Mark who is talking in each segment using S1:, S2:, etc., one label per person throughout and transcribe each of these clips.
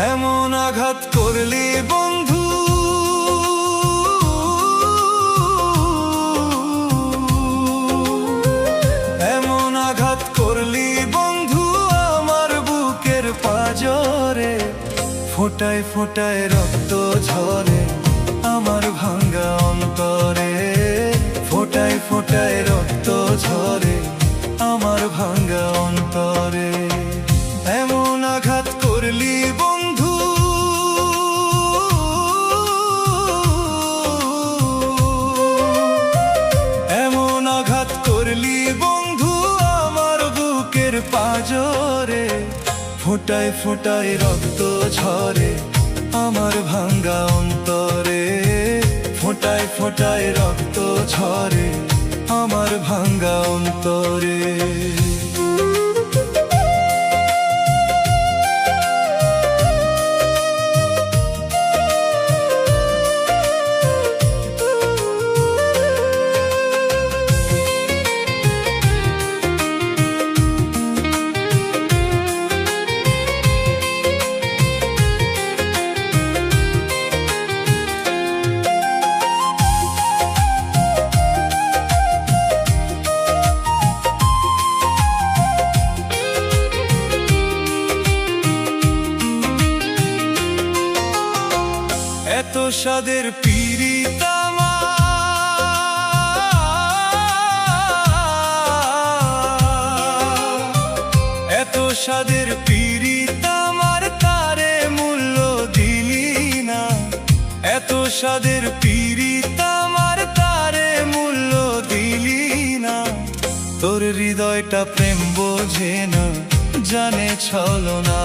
S1: এমন আঘাত করলি বন্ধু, এমন আঘাত করলি বন্ধু আমার বুকের পাঁজরে। ফোঁটায় ফোঁটায় রক্ত ঝরে আমার ভাঙ্গা অন্তরে। ফোঁটায় ফোঁটায় রক্ত ঝরে আমার ভাঙ্গা অন্তরে। এমন আঘাত করলি বন্ধু, এমন আঘাত করলি বন্ধু আমার বুকের পাঁজরে। ফোঁটায় ফোঁটায় রক্ত ঝরে আমার ভাঙ্গা অন্তরে। ফোঁটায় ফোঁটায় রক্ত ঝরে আমার ভাঙ্গা অন্তরে। এত স্বাদের পীড়িত আমার, এত স্বাদের পীড়িত আমার তারে মূল্য দিলি না। এত স্বাদের পীড়িত আমার তারে মূল্য দিলি না। তোর হৃদয়টা প্রেম বোঝে না, জানে ছলনা।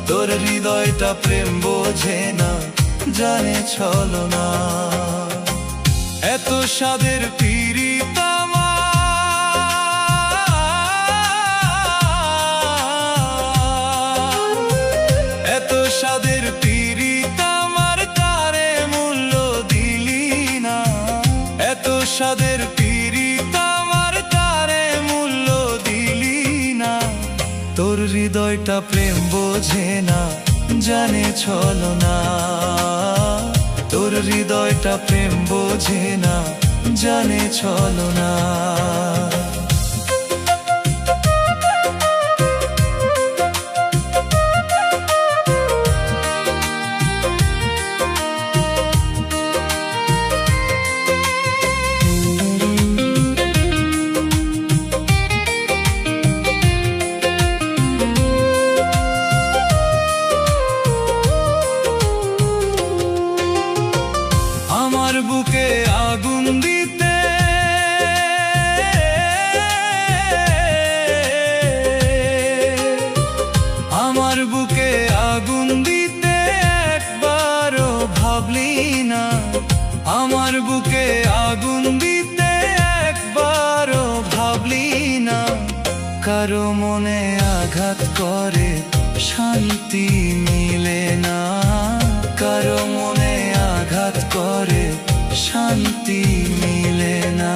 S1: তোর হৃদয়টা প্রেম বোঝে না, জানে ছলনা। এত স্বাদের পীড়িত আমার, এত স্বাদের পীড়িত আমার তারে মূল্য দিলি না। এত স্বাদের পীড়িত আমার তারে মূল্য দিলি না। তোর হৃদয়টা প্রেম বোঝে না, জানে ছলনা। তোর হৃদয়টা প্রেম বোঝে না, জানে ছলনা। আমার বুকে আগুন দিতে, আমার বুকে আগুন দিতে একবারও ভাবলি না। আমার বুকে আগুন দিতে একবারও ভাবলি না। কারো মনে আঘাত করে শান্তি মিলে না। কারো মনে আঘাত করে শান্তি মিলে না।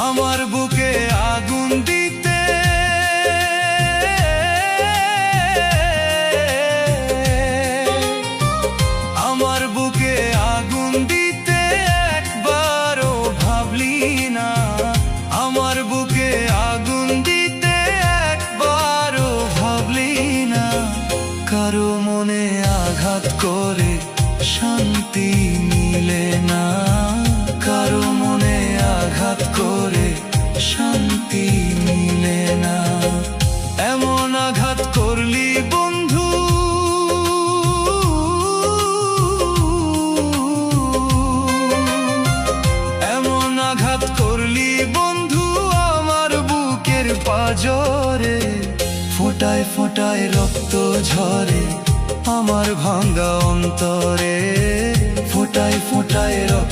S1: আমার বুকে আগুন দিতে, আমার বুকে আগুন দিতে একবারও ভাবলি না। আমার বুকে আগুন দিতে একবারও ভাবলি না। কারো মনে আঘাত করে শান্তি মিলে না। কারো মনে আঘাত করে শান্তি মিলে না। এমন আঘাত করলি বন্ধু, এমন আঘাত করলি বন্ধু আমার বুকের পাঁজরে। ফোঁটায় ফোঁটায় রক্ত ঝরে আমার ভাঙ্গা অন্তরে। ফোঁটায় ফোঁটায় রক্ত